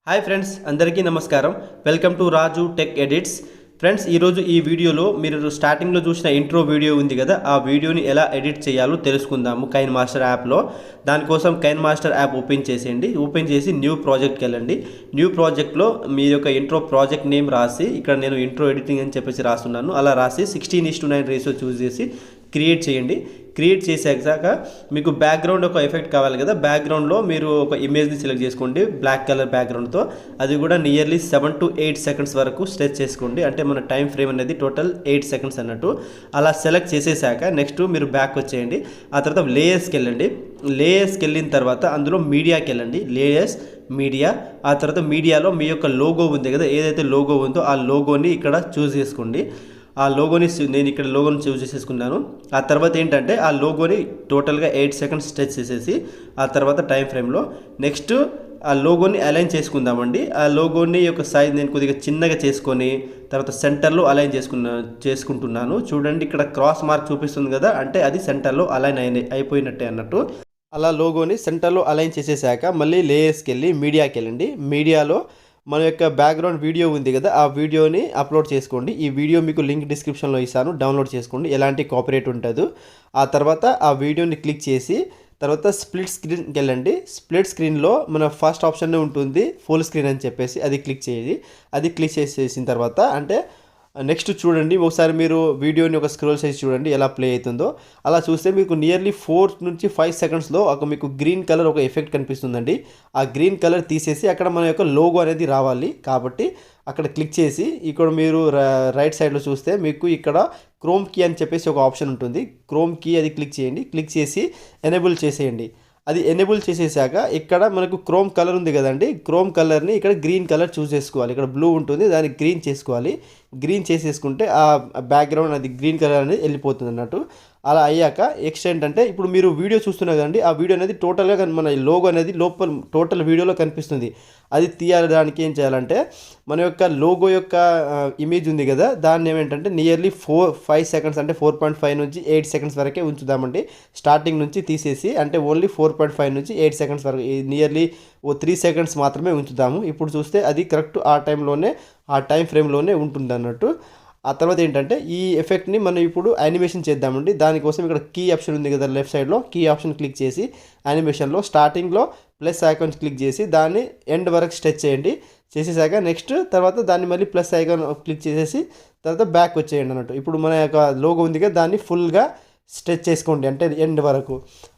Hi friends, అందరికీ నమస్కారం. Welcome to Raju tech edits. Friends, ఈరోజు ఈ వీడియోలో మీరు స్టార్టింగ్లో చూసిన ఇంట్రో వీడియో ఉంది కదా, ఆ వీడియోని ఎలా ఎడిట్ చేయాలో తెలుసుకుందాము కైన్మాస్టర్ యాప్లో. దానికోసం కైన్మాస్టర్ యాప్ ఓపెన్ చేసేయండి. ఓపెన్ చేసి న్యూ ప్రాజెక్ట్కి వెళ్ళండి. న్యూ ప్రాజెక్ట్లో మీ యొక్క ఇంట్రో ప్రాజెక్ట్ నేమ్ రాసి, ఇక్కడ నేను ఇంట్రో ఎడిటింగ్ అని చెప్పేసి రాస్తున్నాను, అలా రాసి 16:9 రేషియో చూస్ చేసి క్రియేట్ చేయండి. క్రియేట్ చేసాక మీకు బ్యాక్గ్రౌండ్ ఒక ఎఫెక్ట్ కావాలి కదా, బ్యాక్గ్రౌండ్లో మీరు ఒక ఇమేజ్ని సెలెక్ట్ చేసుకోండి బ్లాక్ కలర్ బ్యాక్గ్రౌండ్తో. అది కూడా నియర్లీ 7 to 8 సెకండ్స్ వరకు స్ట్రెచ్ చేసుకోండి. అంటే మన టైం ఫ్రేమ్ అనేది టోటల్ 8 సెకండ్స్ అన్నట్టు. అలా సెలెక్ట్ చేసేసాక నెక్స్ట్ మీరు బ్యాక్ వచ్చేయండి. ఆ తర్వాత లేయర్స్కి వెళ్ళండి. లేయర్స్కి వెళ్ళిన తర్వాత అందులో మీడియాకి వెళ్ళండి. Layers, media. ఆ తర్వాత మీడియాలో మీ యొక్క లోగో ఉంది కదా, ఏదైతే లోగో ఉందో ఆ లోగోని ఇక్కడ చూస్ చేసుకోండి. ఆ లోగోని నేను ఇక్కడ లోగోని చూస్ చేసేసుకున్నాను. ఆ తర్వాత ఏంటంటే ఆ లోగోని టోటల్గా 8 సెకండ్స్ స్ట్రెచ్ చేసేసి ఆ తర్వాత టైం ఫ్రేమ్లో నెక్స్ట్ ఆ లోగోని అలైన్ చేసుకుందామండి. ఆ లోగోని యొక్క సైజ్ నేను కొద్దిగా చిన్నగా చేసుకొని తర్వాత సెంటర్లో అలైన్ చేసుకుంటున్నాను. చూడండి, ఇక్కడ క్రాస్ మార్క్ చూపిస్తుంది కదా, అంటే అది సెంటర్లో అలైన్ అయిపోయినట్టే అన్నట్టు. అలా లోగోని సెంటర్లో అలైన్ చేసేసాక మళ్ళీ లేయర్స్కి వెళ్ళి మీడియాకి వెళ్ళండి. మీడియాలో మన యొక్క బ్యాక్గ్రౌండ్ వీడియో ఉంది కదా, ఆ వీడియోని అప్లోడ్ చేసుకోండి. ఈ వీడియో మీకు లింక్ డిస్క్రిప్షన్లో ఇస్తాను, డౌన్లోడ్ చేసుకోండి. ఎలాంటి కాపీరైట్ ఉంటుంది. ఆ తర్వాత ఆ వీడియోని క్లిక్ చేసి తర్వాత స్ప్లిట్ స్క్రీన్కి వెళ్ళండి. స్ప్లిట్ స్క్రీన్లో మన ఫస్ట్ ఆప్షన్ ఉంటుంది ఫుల్ స్క్రీన్ అని చెప్పేసి, అది క్లిక్ చేయండి. అది క్లిక్ చేసేసిన తర్వాత అంటే నెక్స్ట్ చూడండి, ఒకసారి మీరు వీడియోని ఒక స్క్రోల్ చేసి చూడండి ఎలా ప్లే అవుతుందో. అలా చూస్తే మీకు నియర్లీ 4 నుంచి 5 సెకండ్స్లో ఒక మీకు గ్రీన్ కలర్ ఒక ఎఫెక్ట్ కనిపిస్తుందండి. ఆ గ్రీన్ కలర్ తీసేసి అక్కడ మన యొక్క లోగో అనేది రావాలి. కాబట్టి అక్కడ క్లిక్ చేసి ఇక్కడ మీరు రైట్ సైడ్లో చూస్తే మీకు ఇక్కడ క్రోమ్ కీ అని చెప్పేసి ఒక ఆప్షన్ ఉంటుంది. క్రోమ్ కీ అది క్లిక్ చేయండి. క్లిక్ చేసి ఎనేబుల్ చేసేయండి. అది ఎనేబుల్ చేసేసాక ఇక్కడ మనకు క్రోమ్ కలర్ ఉంది కదండి, క్రోమ్ కలర్ని ఇక్కడ గ్రీన్ కలర్ చూస్ చేసుకోవాలి. ఇక్కడ బ్లూ ఉంటుంది, దాన్ని గ్రీన్ చేసుకోవాలి. గ్రీన్ చేసేసుకుంటే ఆ బ్యాక్గ్రౌండ్ అది గ్రీన్ కలర్ అనేది వెళ్ళిపోతుంది అన్నట్టు. అలా అయ్యాక నెక్స్ట్ ఏంటంటే ఇప్పుడు మీరు వీడియో చూస్తున్నారు కదండి, ఆ వీడియో అనేది టోటల్గా మన లోగో అనేది లోపల టోటల్ వీడియోలో కనిపిస్తుంది. అది తీయడానికి ఏం చేయాలంటే మన యొక్క లోగో యొక్క ఇమేజ్ ఉంది కదా, దాన్ని ఏమేంటంటే నియర్లీ 5 సెకండ్స్ అంటే 4.5 నుంచి 8 సెకండ్స్ వరకే ఉంచుదామండి. స్టార్టింగ్ నుంచి తీసేసి అంటే ఓన్లీ 4.5 నుంచి 8 సెకండ్స్ వరకు, నియర్లీ 3 సెకండ్స్ మాత్రమే ఉంచుదాము. ఇప్పుడు చూస్తే అది కరెక్ట్ ఆ టైంలోనే ఆ టైం ఫ్రేమ్లోనే ఉంటుంది అన్నట్టు. ఆ తర్వాత ఏంటంటే ఈ ఎఫెక్ట్ని మనం ఇప్పుడు యానిమేషన్ చేద్దామండి. దానికోసం ఇక్కడ కీ ఆప్షన్ ఉంది కదా లెఫ్ట్ సైడ్లో, కీ ఆప్షన్ క్లిక్ చేసి యానిమేషన్లో స్టార్టింగ్లో ప్లస్ ఐకాన్ క్లిక్ చేసి దాన్ని ఎండ్ వరకు స్ట్రెచ్ చేయండి. చేసేసాక నెక్స్ట్ తర్వాత దాన్ని మళ్ళీ ప్లస్ ఐకాన్ క్లిక్ చేసేసి తర్వాత బ్యాక్ వచ్చేయండి అన్నట్టు. ఇప్పుడు మన యొక్క లోగో ఉంది కదా, దాన్ని ఫుల్గా స్ట్రెచ్ చేసుకోండి అంటే ఎండ్ వరకు.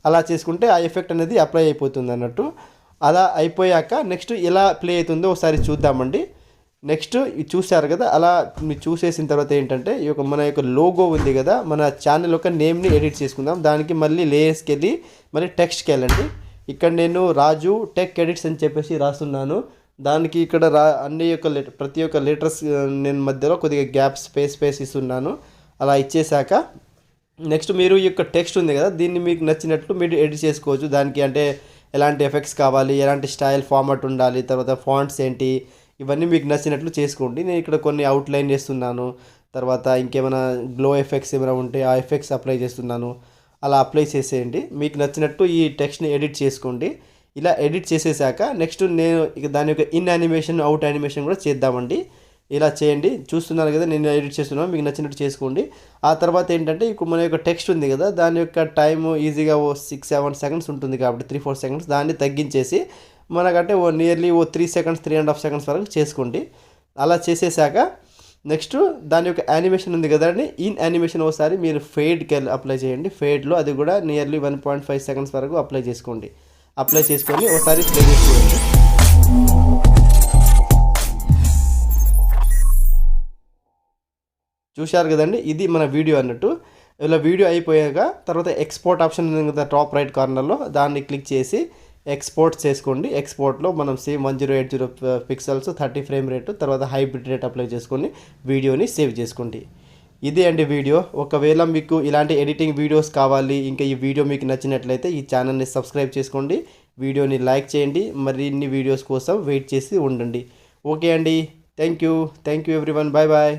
అలా చేసుకుంటే ఆ ఎఫెక్ట్ అనేది అప్లై అయిపోతుంది అన్నట్టు. అలా అయిపోయాక నెక్స్ట్ ఎలా ప్లే అవుతుందో ఒకసారి చూద్దామండి. నెక్స్ట్ చూశారు కదా, అలా మీరు చూసేసిన తర్వాత ఏంటంటే ఈ యొక్క మన యొక్క లోగో ఉంది కదా, మన ఛానల్ యొక్క నేమ్ని ఎడిట్ చేసుకుందాం. దానికి మళ్ళీ లేయర్స్కి వెళ్ళి మళ్ళీ టెక్స్ట్కి వెళ్ళండి. ఇక్కడ నేను రాజు టెక్ ఎడిట్స్ అని చెప్పేసి రాస్తున్నాను. దానికి ఇక్కడ అన్ని యొక్క ప్రతి ఒక్క లెటర్స్ నేను మధ్యలో కొద్దిగా గ్యాప్ స్పేస్ ఇస్తున్నాను. అలా ఇచ్చేసాక నెక్స్ట్ మీరు ఈ యొక్క టెక్స్ట్ ఉంది కదా, దీన్ని మీకు నచ్చినట్లు మీరు ఎడిట్ చేసుకోవచ్చు. దానికి అంటే ఎలాంటి ఎఫెక్ట్స్ కావాలి, ఎలాంటి స్టైల్ ఫార్మాట్ ఉండాలి, తర్వాత ఫాంట్స్ ఏంటి, ఇవన్నీ మీకు నచ్చినట్లు చేసుకోండి. నేను ఇక్కడ కొన్ని అవుట్లైన్ చేస్తున్నాను. తర్వాత ఇంకేమైనా గ్లో ఎఫెక్ట్స్ ఏమైనా ఉంటే ఆ ఎఫెక్ట్స్ అప్లై చేస్తున్నాను. అలా అప్లై చేసేయండి. మీకు నచ్చినట్టు ఈ టెక్స్ట్ని ఎడిట్ చేసుకోండి. ఇలా ఎడిట్ చేసేసాక నెక్స్ట్ నేను ఇక దాని యొక్క ఇన్ యానిమేషన్ అవుట్ యానిమేషన్ కూడా చేద్దామండి. ఇలా చేయండి. చూస్తున్నారు కదా నేను ఎడిట్ చేస్తున్నాను, మీకు నచ్చినట్టు చేసుకోండి. ఆ తర్వాత ఏంటంటే ఇప్పుడు మన యొక్క టెక్స్ట్ ఉంది కదా, దాని యొక్క టైము ఈజీగా 6-7 సెకండ్స్ ఉంటుంది కాబట్టి 3-4 సెకండ్స్ దాన్ని తగ్గించేసి మనకంటే నియర్లీ 3 సెకండ్స్ 3.5 సెకండ్స్ వరకు చేసుకోండి. అలా చేసేసాక నెక్స్ట్ దాని యొక్క యానిమేషన్ ఉంది కదండి, ఇన్ యానిమేషన్ ఒకసారి మీరు ఫేడ్కి అప్లై చేయండి. ఫేడ్లో అది కూడా నియర్లీ 1.5 సెకండ్స్ వరకు అప్లై చేసుకోండి. అప్లై చేసుకొని ఒకసారి ప్లే చేసుకోండి. చూశారు కదండి, ఇది మన వీడియో అన్నట్టు. ఇలా వీడియో అయిపోయాక తర్వాత ఎక్స్పోర్ట్ ఆప్షన్ ఉంది కదా టాప్ రైట్ కార్నర్లో, దాన్ని క్లిక్ చేసి ఎక్స్పోర్ట్ చేసుకోండి. ఎక్స్పోర్ట్లో మనం సేమ్ 1080 పిక్సెల్స్ 30 ఫ్రేమ్ రేటు తర్వాత హైబ్రిడ్ రేట్ అప్లై చేసుకొని వీడియోని సేవ్ చేసుకోండి. ఇదే అండి వీడియో. ఒకవేళ మీకు ఇలాంటి ఎడిటింగ్ వీడియోస్ కావాలి, ఇంకా ఈ వీడియో మీకు నచ్చినట్లయితే ఈ ఛానల్ని సబ్స్క్రైబ్ చేసుకోండి, వీడియోని లైక్ చేయండి, మరిన్ని వీడియోస్ కోసం వెయిట్ చేసి ఉండండి. ఓకే అండి, thank you everyone, bye bye.